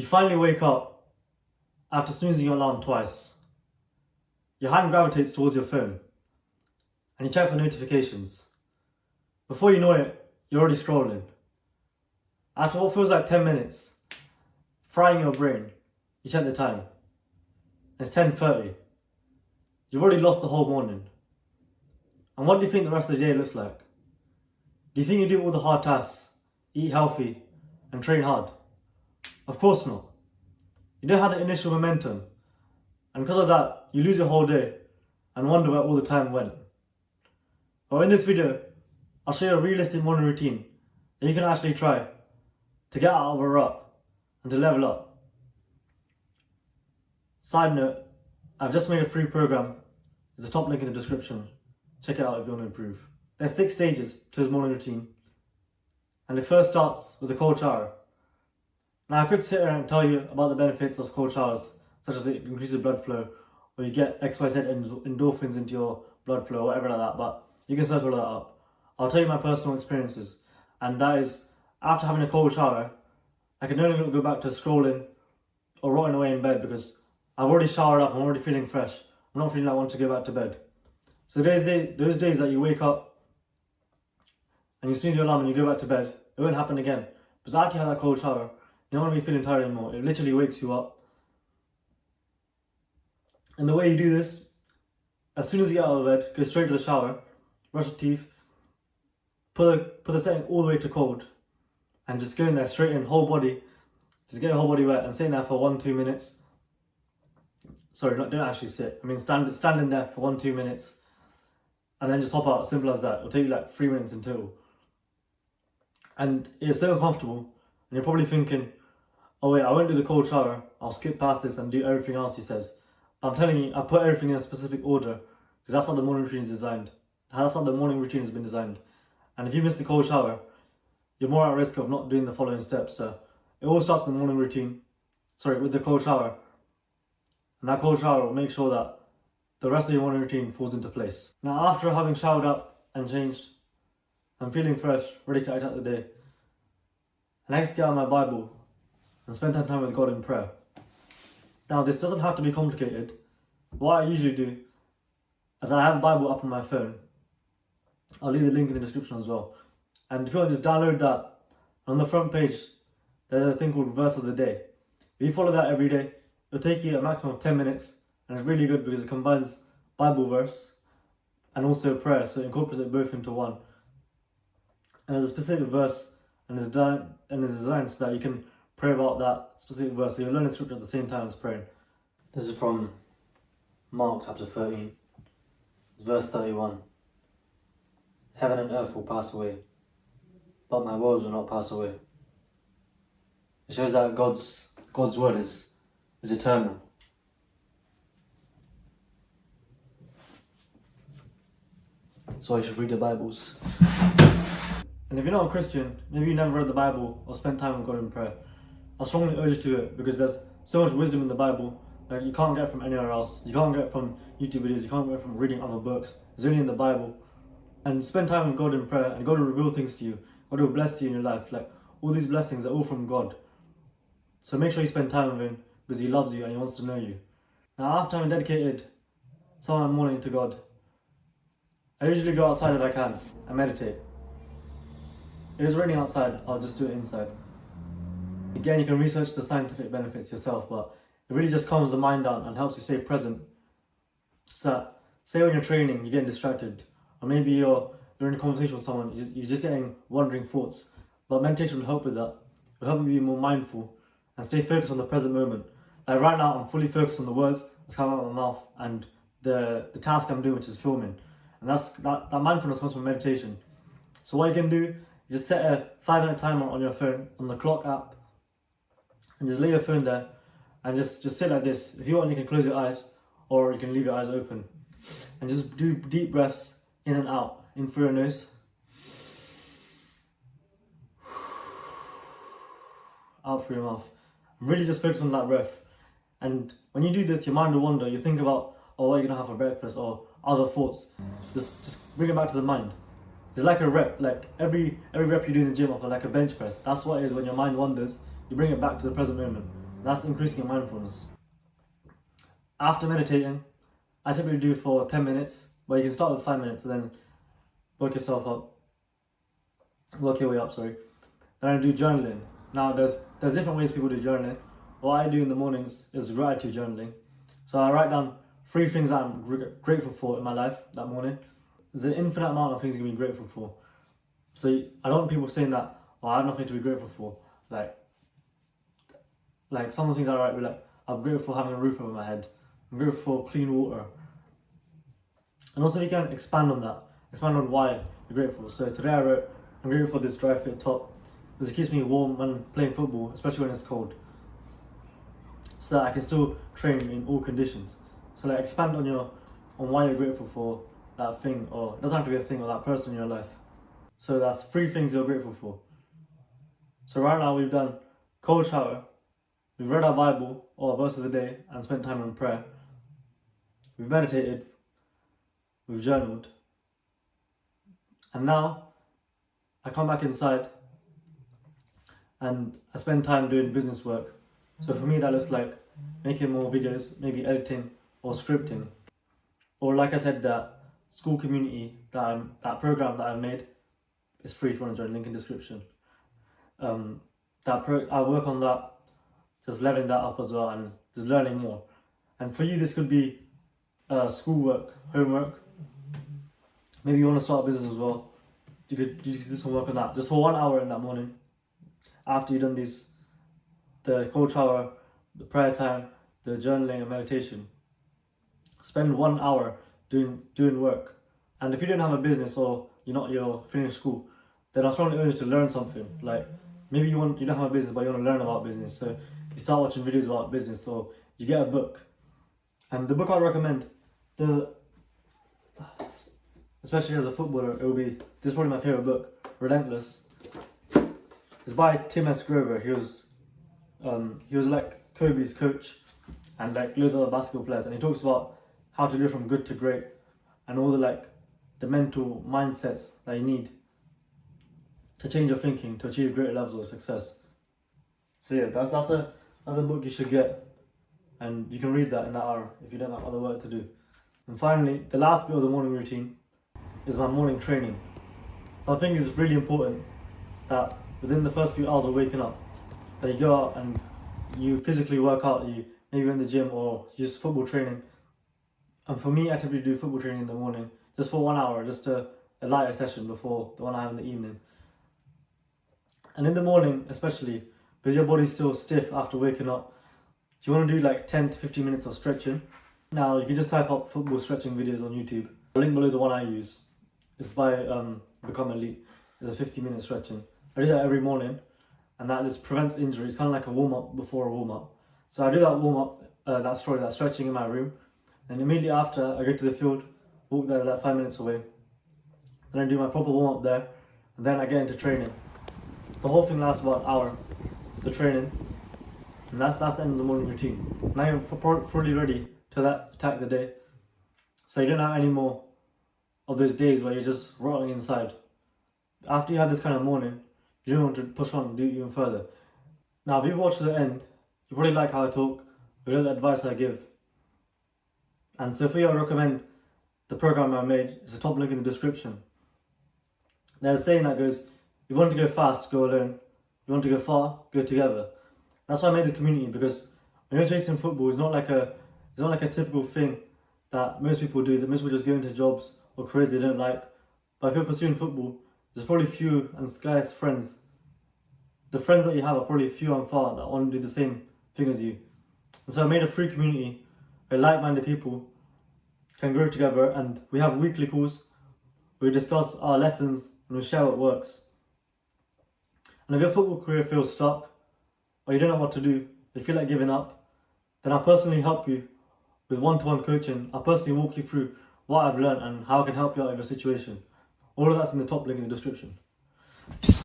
You finally wake up after snoozing your alarm twice. Your hand gravitates towards your phone and you check for notifications. Before you know it, you're already scrolling. After what feels like 10 minutes, frying your brain, you check the time. It's 10:30. You've already lost the whole morning. And what do you think the rest of the day looks like? Do you think you do all the hard tasks, eat healthy, and train hard? Of course not. You don't have the initial momentum, and because of that, you lose your whole day and wonder where all the time went. But in this video, I'll show you a realistic morning routine that you can actually try to get out of a rut and to level up. Side note, I've just made a free program. There's a top link in the description. Check it out if you want to improve. There's 6 stages to his morning routine, and it first starts with a cold shower. Now I could sit here and tell you about the benefits of cold showers, such as it increases blood flow, or you get XYZ endorphins into your blood flow, or whatever like that, but you can search all of that up. I'll tell you my personal experiences, and that is, after having a cold shower, I can no longer go back to scrolling or rotting away in bed because I've already showered up, I'm already feeling fresh, I'm not feeling like I want to go back to bed. So those days that you wake up and you snooze your alarm and you go back to bed, it won't happen again. Because after you have that cold shower, you're not going to be feeling tired anymore. It literally wakes you up. And the way you do this, as soon as you get out of bed, go straight to the shower, brush your teeth, put the setting all the way to cold, and just go in there straight in, whole body. Just get your whole body wet and stay in there for 1-2 minutes. Sorry, don't actually sit. I mean, stand in there for 1-2 minutes. And then just hop out, simple as that. It'll take you like 3 minutes in total. And it's so uncomfortable. And you're probably thinking, oh wait, I won't do the cold shower. I'll skip past this and do everything else he says. But I'm telling you, I put everything in a specific order because that's how the morning routine is designed. That's how the morning routine has been designed. And if you miss the cold shower, you're more at risk of not doing the following steps. So it all starts with the morning routine. With the cold shower. And that cold shower will make sure that the rest of your morning routine falls into place. Now, after having showered up and changed, I'm feeling fresh, ready to act out the day. I next get out my Bible and spend time with God in prayer. Now, this doesn't have to be complicated. What I usually do is I have a Bible up on my phone. I'll leave the link in the description as well. And if you want to just download that, on the front page, there's a thing called Verse of the Day. If you follow that every day, it'll take you a maximum of 10 minutes. And it's really good because it combines Bible verse and also prayer, so it incorporates it both into one. And there's a specific verse and it's designed so that you can pray about that specific verse. So you're learning scripture at the same time as praying. This is from Mark chapter 13, verse 31. Heaven and earth will pass away, but my words will not pass away. It shows that God's word is eternal. So I should read the Bibles. And if you're not a Christian, maybe you never read the Bible or spent time with God in prayer, I strongly urge you to it because there's so much wisdom in the Bible that you can't get from anywhere else. You can't get from YouTube videos, you can't get from reading other books. It's only in the Bible. And spend time with God in prayer and God will reveal things to you. God will bless you in your life. Like, all these blessings are all from God. So make sure you spend time with Him because He loves you and He wants to know you. Now, after having dedicated some of my morning to God, I usually go outside if I can and meditate. If it's raining outside, I'll just do it inside. Again, you can research the scientific benefits yourself, but it really just calms the mind down and helps you stay present. So that, say when you're training, you're getting distracted, or maybe you're in a conversation with someone, you're just getting wandering thoughts. But meditation will help with that. It will help you be more mindful and stay focused on the present moment. Like right now, I'm fully focused on the words that's coming out of my mouth and the task I'm doing, which is filming. And that mindfulness comes from meditation. So what you can do is just set a 5-minute timer on your phone, on the clock app, and just lay your phone there and just sit like this. If you want, you can close your eyes or you can leave your eyes open. And just do deep breaths in and out, in through your nose, out through your mouth. And really just focus on that breath. And when you do this, your mind will wander. You think about, oh, what are you going to have for breakfast, or other thoughts. Just bring it back to the mind. It's like a rep, like every rep you do in the gym off like a bench press. That's what it is when your mind wanders. You bring it back to the present moment. That's increasing your mindfulness. After meditating, I typically do for 10 minutes, but you can start with 5 minutes and then work your way up, sorry. Then I do journaling. Now there's different ways people do journaling. What I do in the mornings is gratitude journaling. So I write down 3 things that I'm grateful for in my life that morning. There's an infinite amount of things you can be grateful for. So I don't want people saying that, oh, I have nothing to be grateful for. Like some of the things I write be like, I'm grateful for having a roof over my head. I'm grateful for clean water. And also you can expand on that. Expand on why you're grateful. So today I wrote, I'm grateful for this dry fit top because it keeps me warm when playing football, especially when it's cold. So that I can still train in all conditions. So like expand on why you're grateful for that thing, or it doesn't have to be a thing, or that person in your life. So that's 3 things you're grateful for. So right now we've done cold shower, we've read our Bible or a verse of the day and spent time in prayer. We've meditated, we've journaled, and now I come back inside and I spend time doing business work. So for me that looks like making more videos, maybe editing or scripting. Or like I said, that school community, that program that I've made is free if you want to join, link in description. I work on that, just leveling that up as well and just learning more. And for you this could be schoolwork, homework. Maybe you want to start a business as well. You could do some work on that just for 1 hour in that morning. After you've done the cold shower, the prayer time, the journaling and meditation. Spend 1 hour doing work. And if you don't have a business or you're finished school, then I strongly urge you to learn something. Like maybe you don't have a business but you want to learn about business. So you start watching videos about business, or you get a book. And the book I recommend, especially as a footballer, this is probably my favourite book, Relentless. It's by Tim S. Grover. He was like Kobe's coach and like loads of other basketball players, and he talks about how to go from good to great and all the mental mindsets that you need to change your thinking to achieve greater levels of success. So yeah, that's a book you should get, and you can read that in that hour if you don't have other work to do. And finally, the last bit of the morning routine is my morning training. So I think it's really important that within the first few hours of waking up, that you go out and you physically work out. You maybe in the gym or just football training. And for me, I typically do football training in the morning, just for 1 hour, just a lighter session before the one I have in the evening. And in the morning, especially, because your body's still stiff after waking up, do you want to do like 10 to 15 minutes of stretching? Now, you can just type up football stretching videos on YouTube. The link below the one I use. It's by Become Elite. It's a 50-minute stretching. I do that every morning, and that just prevents injury. It's kind of like a warm-up before a warm-up. So I do that warm-up, that stretching in my room, and immediately after I go to the field, walk there like 5 minutes away. Then I do my proper warm-up there, and then I get into training. The whole thing lasts about an hour, the training, and that's the end of the morning routine. Now you're fully ready to attack the day, so you don't have any more of those days where you're just rotting inside. After you have this kind of morning, you don't want to push on and do even further. Now, if you've watched to the end, you probably like how I talk, you know the advice I give. And so for you, I recommend the program I made. It's a top link in the description. There's a saying that goes, if you want to go fast, go alone. If you want to go far, go together. That's why I made this community, because when you're chasing football, it's not like a typical thing that most people do, that most people just go into jobs or careers they don't like. But if you're pursuing football, there's probably few and scarce friends. The friends that you have are probably few and far that want to do the same thing as you. And so I made a free community where like-minded people can grow together, and we have weekly calls where we discuss our lessons and we share what works. And if your football career feels stuck, or you don't know what to do, you feel like giving up, then I'll personally help you with one-to-one coaching. I'll personally walk you through what I've learned and how I can help you out of your situation. All of that's in the top link in the description.